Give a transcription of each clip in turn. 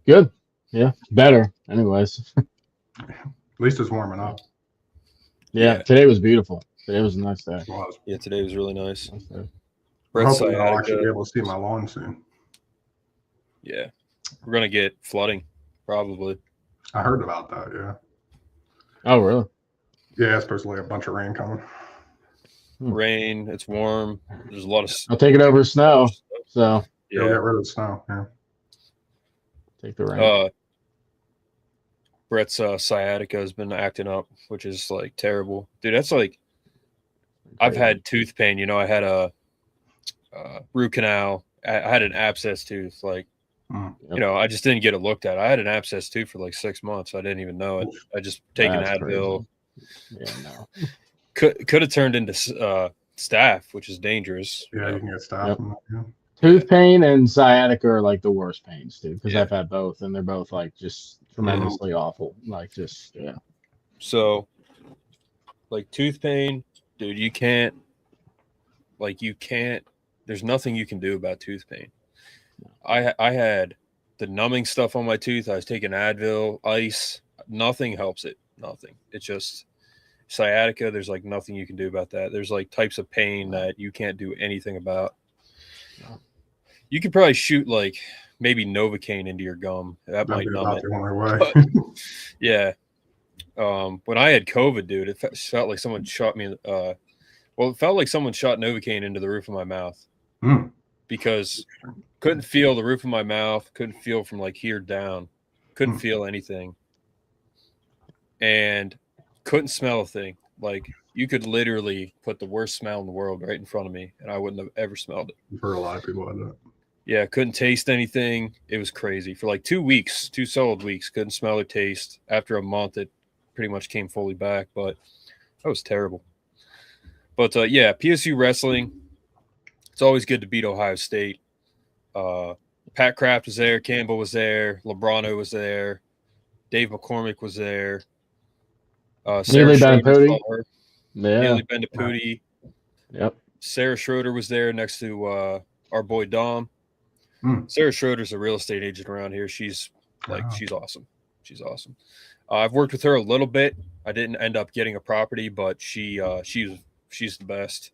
Good. Yeah, better. Anyways, At least it's warming up. yeah. Today was beautiful. Today was a nice day. It was. Yeah, today was really nice. I'm Brett's hoping I'll actually be sciatica. able to see my lawn soon. Yeah, we're gonna get flooding probably. I heard about that. Yeah. Oh, really? Yeah, it's supposedly a bunch of rain coming. Rain. It's warm. There's a lot of. I'll take it over snow. So You'll Yeah. get rid of the snow. Yeah. take the rain. Brett's sciatica has been acting up, which is like terrible, dude. That's like I've had tooth pain. You know, I had a root canal. I had an abscess tooth. Like, you know, I just didn't get it looked at. I had an abscess tooth for like 6 months. I didn't even know it. I just taken That's Advil. Yeah, no. Could have turned into staph, which is dangerous. Yeah, you can get staph. Yep. From that, yeah. Tooth pain and sciatica are like the worst pains, dude. Because Yeah. I've had both, and they're both like just tremendously awful. Like just So, like tooth pain, dude, you can't. There's nothing you can do about tooth pain. I had the numbing stuff on my tooth. I was taking Advil, ice. Nothing helps it. Nothing. It's just sciatica. There's like nothing you can do about that. There's like types of pain that you can't do anything about. You could probably shoot like maybe Novocaine into your gum. That might That'd be numb about it. the only way. But, yeah. When I had COVID, dude, it felt like someone shot me. It felt like someone shot Novocaine into the roof of my mouth because couldn't feel the roof of my mouth, couldn't feel from like here down, couldn't feel anything, and couldn't smell a thing. Like you could literally put the worst smell in the world right in front of me, and I wouldn't have ever smelled it. I've heard a lot of people had that. Yeah, couldn't taste anything. It was crazy. For like 2 weeks, 2 solid weeks, couldn't smell or taste. After a month, it pretty much came fully back, but that was terrible. But yeah, PSU wrestling, it's always good to beat Ohio State. Pat Kraft was there, Campbell was there, Lebrano was there, Dave McCormick was there. Sarah Schroeder, Neely Bendapudi. Yep. Sarah Schroeder was there next to our boy Dom. Sarah Schroeder's a real estate agent around here. She's she's awesome. She's awesome. I've worked with her a little bit. I didn't end up getting a property, but she's the best.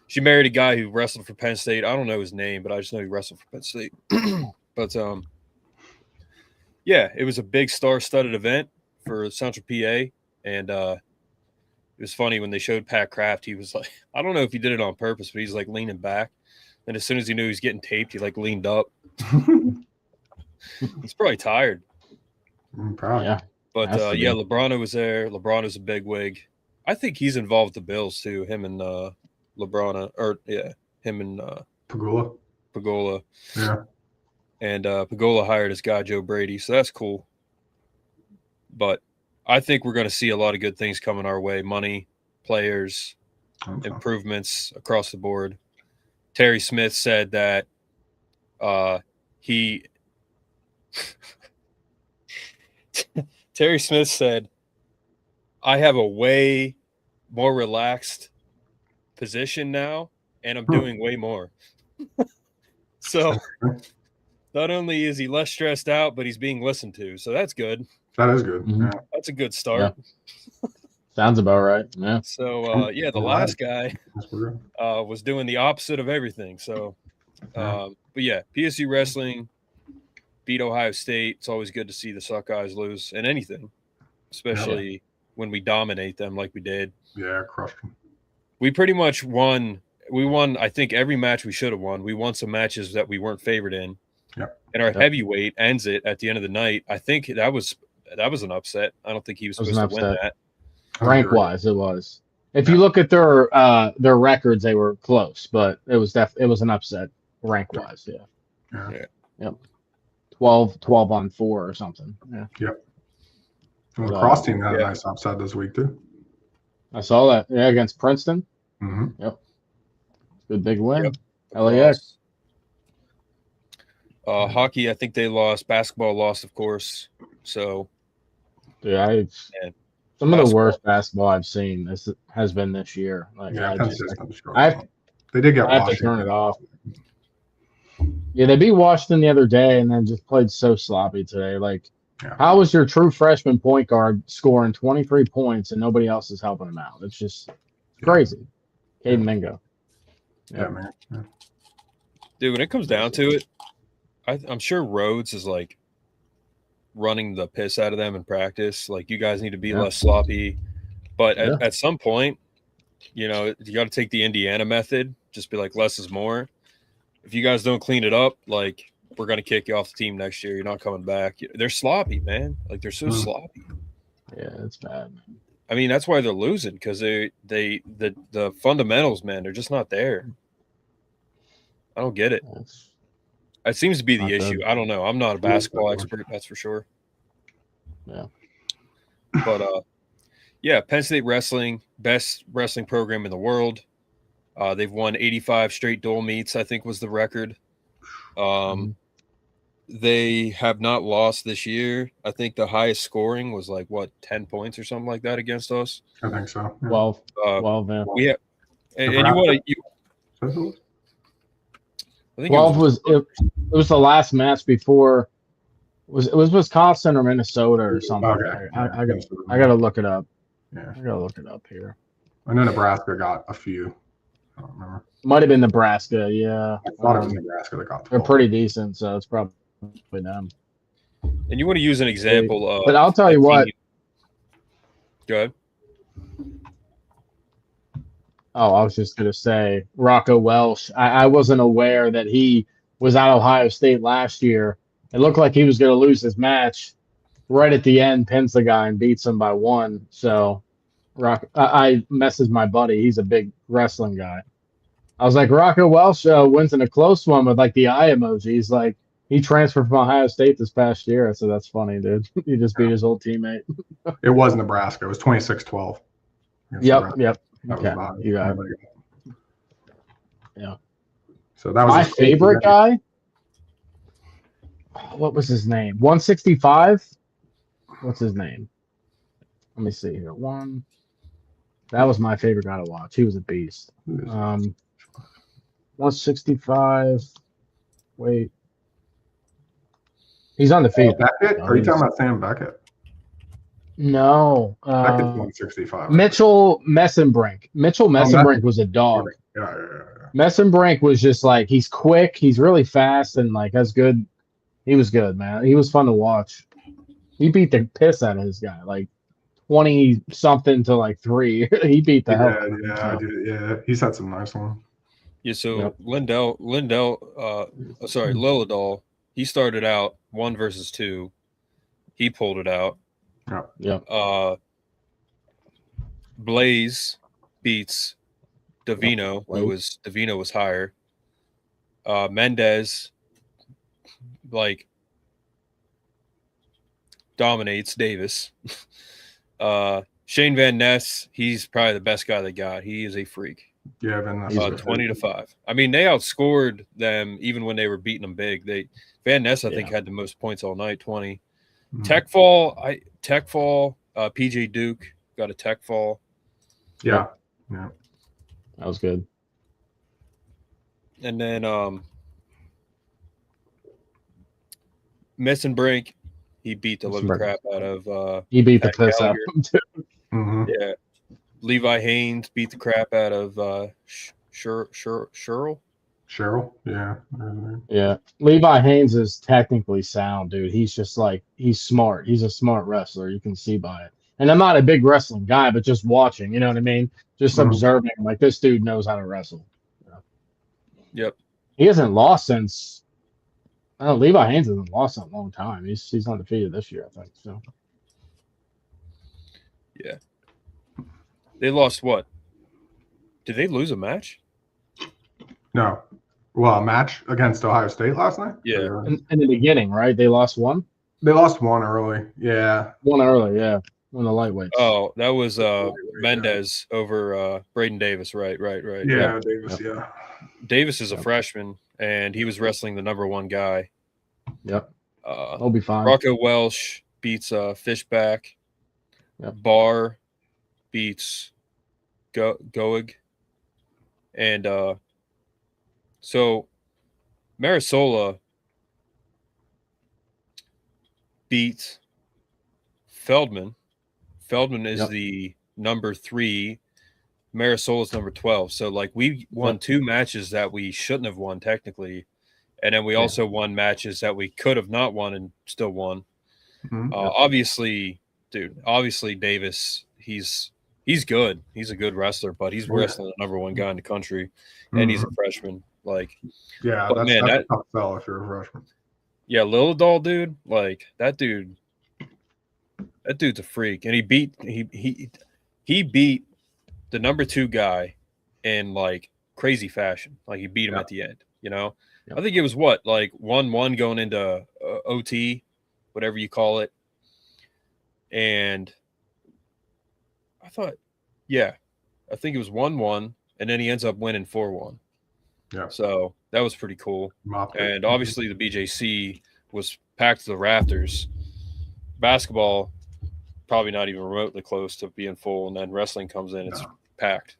She married a guy who wrestled for Penn State. I don't know his name, but I just know he wrestled for Penn State. But yeah, it was a big star-studded event for Central PA, and it was funny when they showed Pat Kraft. He was like, I don't know if he did it on purpose, but he's like leaning back, and as soon as he knew he was getting taped, he like leaned up. He's probably tired. Probably. Yeah. But yeah, Lebrano was there. Lebrano's a big wig. I think he's involved with the Bills too. Him and Lebrano, or yeah, him and Pagola. Yeah. And Pagola hired his guy Joe Brady, so that's cool. But I think we're going to see a lot of good things coming our way: money, players, improvements across the board. Terry Smith said that Terry Smith said, I have a way more relaxed position now, and I'm doing way more. So not only is he less stressed out, but he's being listened to. So that's good. That is good. Mm-hmm. Yeah. That's a good start. Yeah. Sounds about right. Yeah. So, yeah, the last guy was doing the opposite of everything. So, but yeah, PSU wrestling beat Ohio State. It's always good to see the Suckeyes lose in anything, especially when we dominate them like we did. Yeah, crushed them. We pretty much won. We won, I think, every match we should have won. We won some matches that we weren't favored in. Yep. And our heavyweight ends it at the end of the night. I think that was an upset. I don't think he was supposed to win that. Rank wise, it was. If you look at their records, they were close, but it was an upset rank wise. Yeah. Yep. 12-4 or something. Yeah. Yep. And the cross team had a nice upset this week too. I saw that. Yeah, against Princeton. Mm-hmm. Yep. Good big win. Yep. LAX. Hockey, I think they lost. Basketball lost, of course. So, yeah, some of the worst basketball I've seen has been this year. Like, yeah, they did get I have to turn it off. Yeah, they beat Washington the other day and then just played so sloppy today. Like, Yeah. how is your true freshman point guard scoring 23 points and nobody else is helping him out? It's just crazy. Caden Mingo. Yeah, man. Yeah. Dude, when it comes down to it, I'm sure Rhodes is like running the piss out of them in practice. Like, you guys need to be less sloppy. But at some point, you know, you got to take the Indiana method. Just be like, less is more. If you guys don't clean it up, like, we're going to kick you off the team next year. You're not coming back. They're sloppy, man. Like, they're so sloppy. Yeah, it's bad, man. I mean, that's why they're losing, because the fundamentals, man, they're just not there. I don't get it. It seems to be the issue. I don't know. I'm not a basketball expert, that's for sure. Yeah. But yeah, Penn State wrestling, best wrestling program in the world. They've won 85 straight dual meets, I think was the record. They have not lost this year. I think the highest scoring was like, what, 10 points or something like that against us? I think so. Yeah. 12. 12, man. Yeah. And you want to I think 12 it was the last match before. It was Wisconsin or Minnesota or something. Okay. I gotta look it up. Yeah. I gotta look it up here. I know Nebraska got a few. I don't remember. Might have been Nebraska, yeah. I thought it was Nebraska that got the They're pretty decent, so it's probably them. And you want to use an example of, but I'll tell you what. Go ahead. Oh, I was just gonna say Rocco Welsh. I wasn't aware that he was at Ohio State last year. It looked like he was gonna lose his match. Right at the end, pins the guy and beats him by 1. So I messaged my buddy. He's a big wrestling guy. I was like, Rocco Welsh wins in a close one with like the eye emoji. He's like, he transferred from Ohio State this past year. I said, that's funny, dude. He just beat his old teammate. It was Nebraska. It was 26-12. Yep. Okay. You got it. Yeah. So that was my favorite guy. What was his name? 165. What's his name? Let me see here. That was my favorite guy to watch. He was a beast. 165. Wait. He's undefeated. Beckett? Are you talking about Sam Beckett? No. Beckett's 165. Mitchell Messenbrink. Mitchell Messenbrink was a dog. Yeah. Messenbrink was just like, he's quick, he's really fast, and like has good. He was good, man. He was fun to watch. He beat the piss out of his guy, like 20 something to like 3. He beat the hell. Yeah. He's had some nice ones. Yeah. So Lillidahl, he started out 1 versus 2. He pulled it out. Yeah. Blaze beats Davino, Davino was higher. Mendez like dominates Davis. Shane Van Ness, he's probably the best guy they got. He is a freak. Yeah, Van Ness. 20-5. I mean, they outscored them even when they were beating them big. Van Ness, I think, had the most points all night, 20. Tech fall, PJ Duke got a tech fall. Yeah. That was good. And then Messenbrink, he beat the living crap out of he beat the piss out of him too. Yeah. Levi Haynes beat the crap out of Cheryl. Yeah. Yeah. Levi Haynes is technically sound, dude. He's just like, he's smart. He's a smart wrestler. You can see by it. And I'm not a big wrestling guy, but just watching, you know what I mean? Just observing, like, this dude knows how to wrestle. Yep. He hasn't lost since, Levi Haynes hasn't lost in a long time. He's undefeated this year, I think. So. Yeah. They lost what? Did they lose a match? No. Well, a match against Ohio State last night? Yeah. In the beginning, right? They lost 1? They lost 1 early. Yeah. 1 early, yeah. On the lightweights. Oh, that was Mendez over Braden Davis. Right. Yeah, Davis, yeah. Davis is a freshman, and he was wrestling the number 1 guy. Yep. He'll be fine. Rocco Welsh beats Fishback. Yep. Barr beats Goig. And so Marisola beat Feldman. Feldman is the number 3. Marisola's number 12. So, like, we won 2 matches that we shouldn't have won technically. And then we also won matches that we could have not won and still won. Obviously, Davis, he's good. He's a good wrestler, but he's wrestling the number 1 guy in the country, and he's a freshman. Like, that's a tough sell if you're a freshman. Yeah, Lillidahl, dude, like that dude's a freak, and he beat the number 2 guy in like crazy fashion. Like he beat him at the end. You know, I think it was like 1-1 going into OT, whatever you call it, and I thought, I think it was 1-1, and then he ends up winning 4-1. Yeah. So that was pretty cool. And obviously the BJC was packed to the rafters. Basketball, probably not even remotely close to being full. And then wrestling comes in, it's packed.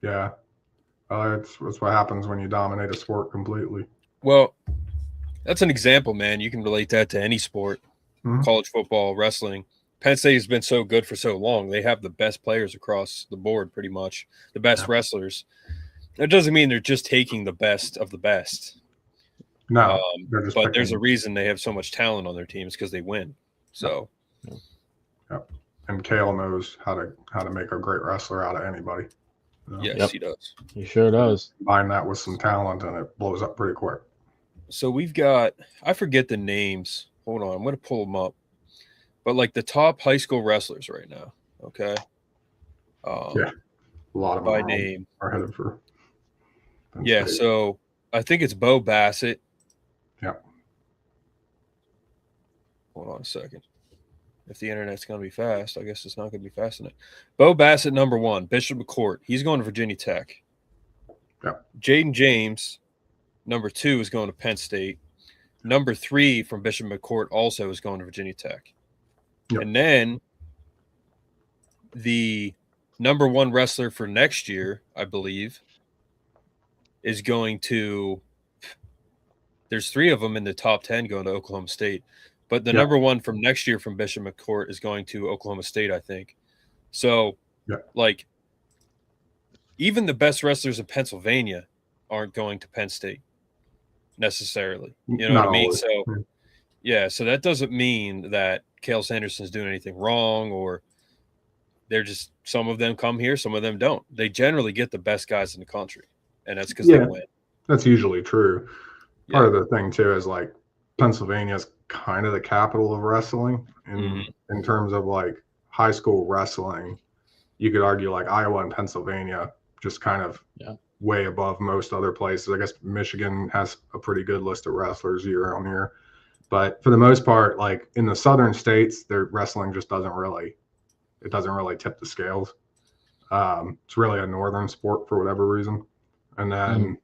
Yeah. It's what happens when you dominate a sport completely. Well, that's an example, man. You can relate that to any sport, college football, wrestling. Penn State has been so good for so long. They have the best players across the board, pretty much, the best wrestlers. That doesn't mean they're just taking the best of the best. No, but there's a reason they have so much talent on their teams because they win. So, and Kale knows how to make a great wrestler out of anybody. Yes, he does. He sure does. Combine that with some talent, and it blows up pretty quick. So we've got, I forget the names. Hold on, I'm going to pull them up. But like the top high school wrestlers right now, okay? A lot of them by name are headed for. Yeah, so I think it's Bo Bassett. Yeah. Hold on a second. If the internet's going to be fast, I guess it's not going to be fast enough. Bo Bassett, number 1. Bishop McCourt. He's going to Virginia Tech. Yeah. Jaden James, number 2, is going to Penn State. Number 3 from Bishop McCourt also is going to Virginia Tech. Yep. And then the number 1 wrestler for next year, I believe, is going to – there's 3 of them in the top 10 going to Oklahoma State. But the number 1 from next year from Bishop McCourt is going to Oklahoma State, I think. So, like, even the best wrestlers in Pennsylvania aren't going to Penn State necessarily. You know what I mean? So, so that doesn't mean that Cale Sanderson's doing anything wrong, or they're just – some of them come here, some of them don't. They generally get the best guys in the country, and that's because they win. That's usually true. Part of the thing, too, is, like, Pennsylvania's kind of the capital of wrestling in terms of like high school wrestling. You could argue like Iowa and Pennsylvania just kind of way above most other places. I guess Michigan has a pretty good list of wrestlers year on year, but for the most part, like in the southern states, their wrestling just doesn't really tip the scales. It's really a northern sport for whatever reason. And then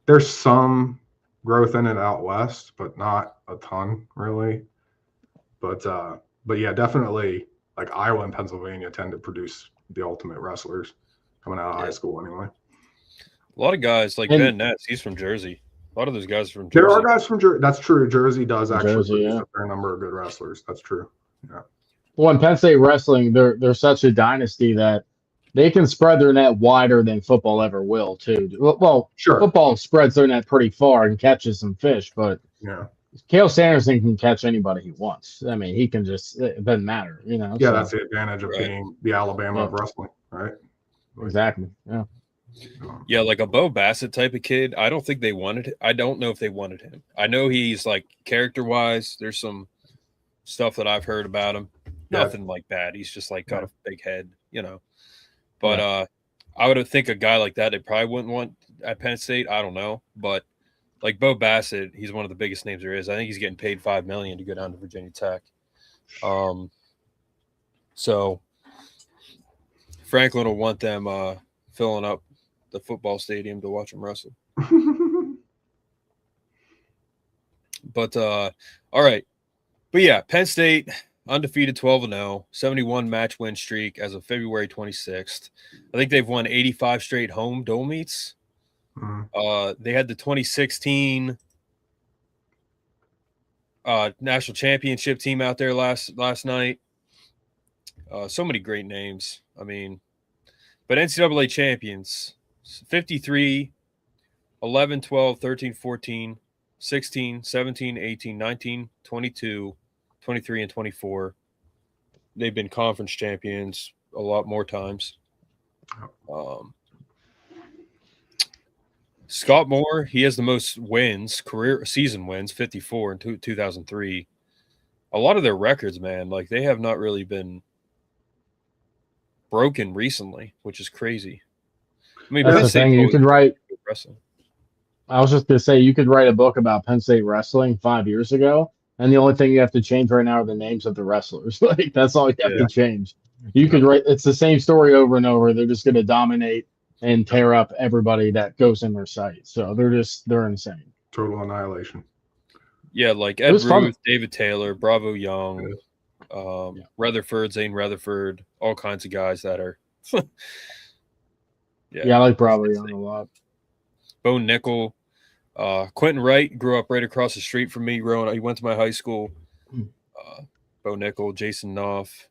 there's some growth in it out west, but not a ton really. But yeah, definitely like Iowa and Pennsylvania tend to produce the ultimate wrestlers coming out of high school anyway. A lot of guys like Ben Ness, he's from Jersey. A lot of those guys are from Jersey. There are guys from Jersey. That's true. Jersey does actually produce a fair number of good wrestlers. That's true. Yeah. Well, in Penn State wrestling, they're such a dynasty that they can spread their net wider than football ever will, too. Well, football spreads their net pretty far and catches some fish, but Cale Sanderson can catch anybody he wants. I mean, he can just – it doesn't matter, you know. Yeah, that's the advantage of being the Alabama of wrestling, right? Exactly, yeah. Yeah, like a Bo Bassett type of kid, I don't think they wanted him. I don't know if they wanted him. I know he's, like, character-wise, there's some stuff that I've heard about him. Nothing like bad. He's just, like, got a big head, you know. But I would think a guy like that they probably wouldn't want at Penn State. I don't know. But like Bo Bassett, he's one of the biggest names there is. I think he's getting paid $5 million to go down to Virginia Tech. So Franklin will want them filling up the football stadium to watch him wrestle. But all right. But yeah, Penn State – undefeated 12-0, 71 match win streak as of February 26th. I think they've won 85 straight home dome meets. They had the 2016 national championship team out there last night. So many great names. I mean, but NCAA champions, 53, 11, 12, 13, 14, 16, 17, 18, 19, 22, 23, and 24. They've been conference champions a lot more times. Scott Moore, he has the most wins, career season wins, 54 in 2003. A lot of their records, man, like they have not really been broken recently, which is crazy. I mean, that's the thing. You could write wrestling. I was just gonna say you could write a book about Penn State wrestling 5 years ago, and the only thing you have to change right now are the names of the wrestlers. Like that's all you have to change. You could write it's the same story over and over. They're just gonna dominate and tear up everybody that goes in their sight. So they're insane. Total annihilation. Yeah, like Ed Ruth, David Taylor, Bravo Young, Rutherford, Zane Rutherford, all kinds of guys that are I like Bravo Young a lot. Bo Nickel. Quentin Wright grew up right across the street from me. He went to my high school. Bo Nickel, Jason Knopf,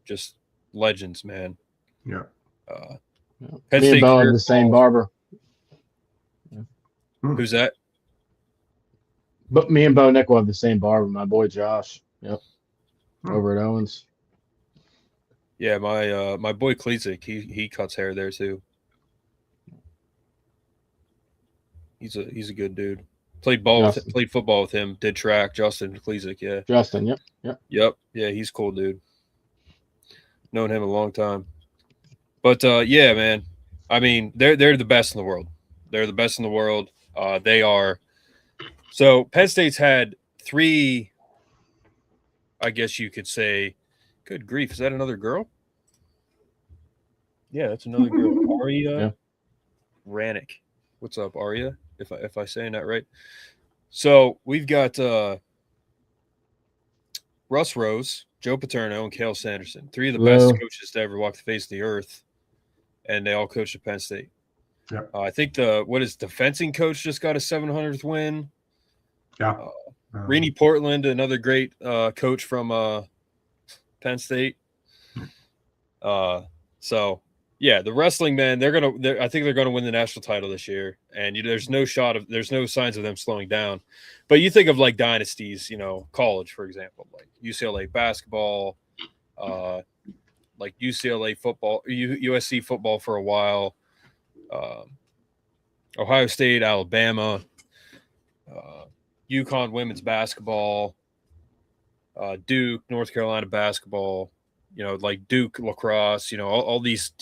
just legends, man. Yeah. Penn State Bo have the same barber. Who's that? But me and Bo Nickel have the same barber. My boy Josh. Yep. Over at Owens. Yeah, my boy Klezik, he cuts hair there too. He's a good dude. Played football with him. Did track. Justin Klezik, yeah. Justin, yep. Yeah, he's cool, dude. Known him a long time. But yeah, man. I mean, they're the best in the world. They're the best in the world. They are. So Penn State's had 3. I guess you could say. Good grief! Is that another girl? Yeah, that's another girl. Aria Ranick. What's up, Aria? If I saying that right. So we've got Russ Rose, Joe Paterno, and Cale Sanderson. 3 of the best coaches to ever walk the face of the earth, and they all coached at Penn State. Yeah. I think the fencing coach just got a 700th win. Yeah. Renee Portland, another great coach from Penn State. So yeah, the wrestling, man, I think they're gonna win the national title this year, and there's no signs of them slowing down. But you think of like dynasties, college, for example, like UCLA basketball, like UCLA football, USC football for a while, Ohio State, Alabama, UConn women's basketball, Duke, North Carolina basketball, like Duke lacrosse, all these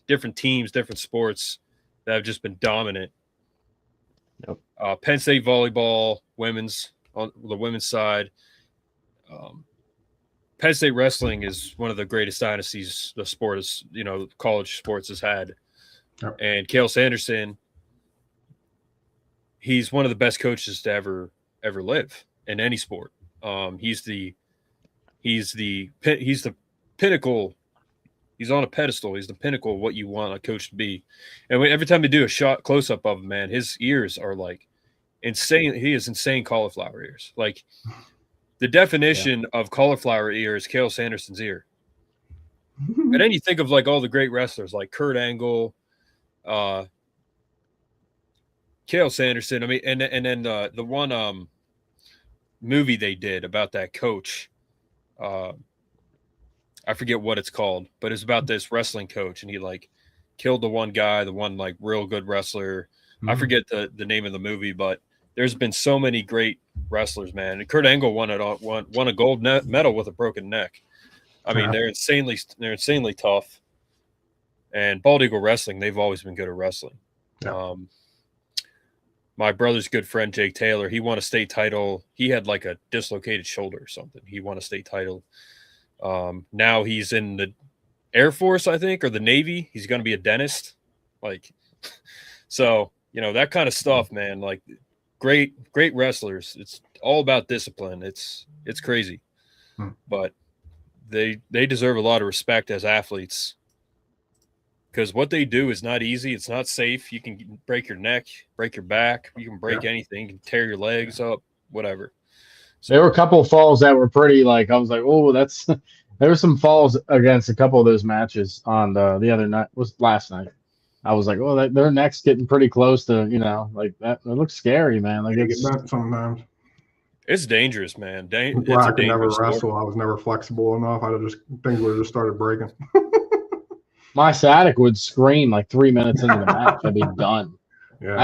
different teams, different sports that have just been dominant. Yep. Penn State volleyball, women's on the women's side. Penn State wrestling is one of the greatest dynasties the sport is, college sports has had. Yep. And Cale Sanderson, he's one of the best coaches to ever live in any sport. He's the pinnacle. He's on a pedestal. He's the pinnacle of what you want a coach to be. And every time they do a shot close up of him, man, his ears are like insane. He has insane cauliflower ears. Like the definition of cauliflower ear is Cale Sanderson's ear. And then you think of like all the great wrestlers like Kurt Angle, Cale Sanderson. I mean, and then the one movie they did about that coach. I forget what it's called, but it's about this wrestling coach, and he like killed the one like real good wrestler. I forget the name of the movie, but there's been so many great wrestlers, man. And Kurt Angle won a gold medal with a broken neck. I mean, they're insanely tough. And Bald Eagle Wrestling, they've always been good at wrestling. Yeah. My brother's good friend Jake Taylor, he won a state title. He had like a dislocated shoulder or something. He won a state title. Now he's in the Air Force, I think, or the Navy. He's going to be a dentist. Like, so, that kind of stuff, man, like great wrestlers. It's all about discipline. It's crazy, but they deserve a lot of respect as athletes. because what they do is not easy. It's not safe. You can break your neck, break your back. You can break anything. You can tear your legs up, whatever. So, there were a couple of falls that were pretty, like, I was like, oh, that's – there were some falls against a couple of those matches on the other night – was last night. I was like, oh, their neck's getting pretty close to, like that. It looks scary, man. Like, it's bent sometimes. It's dangerous, man. I could never wrestle. I was never flexible enough. Things would have just started breaking. My sciatic would scream like 3 minutes into the match. I'd be done. Yeah.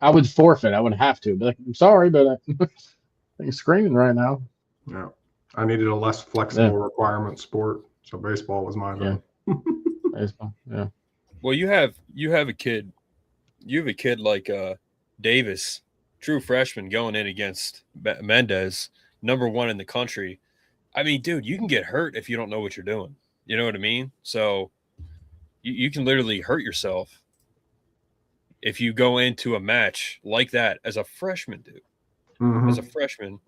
I would forfeit. I would have to. Be like, I'm sorry, but I'm screaming right now. Yeah. I needed a less flexible requirement sport, so baseball was my thing. Baseball, yeah. Well, you have a kid. You have a kid like Davis, true freshman, going in against Mendez, #1 in the country. I mean, dude, you can get hurt if you don't know what you're doing. You know what I mean? So you can literally hurt yourself if you go into a match like that as a freshman, dude. Mm-hmm. As a freshman.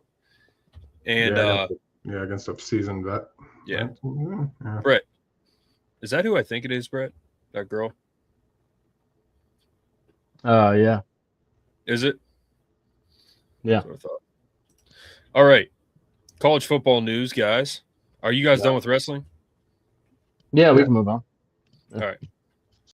And against a seasoned vet. Yeah. Brett. Is that who I think it is, Brett? That girl? Yeah. Is it? Yeah. That's what I thought. All right. College football news, guys. Are you guys done with wrestling? Yeah, we can move on. All right.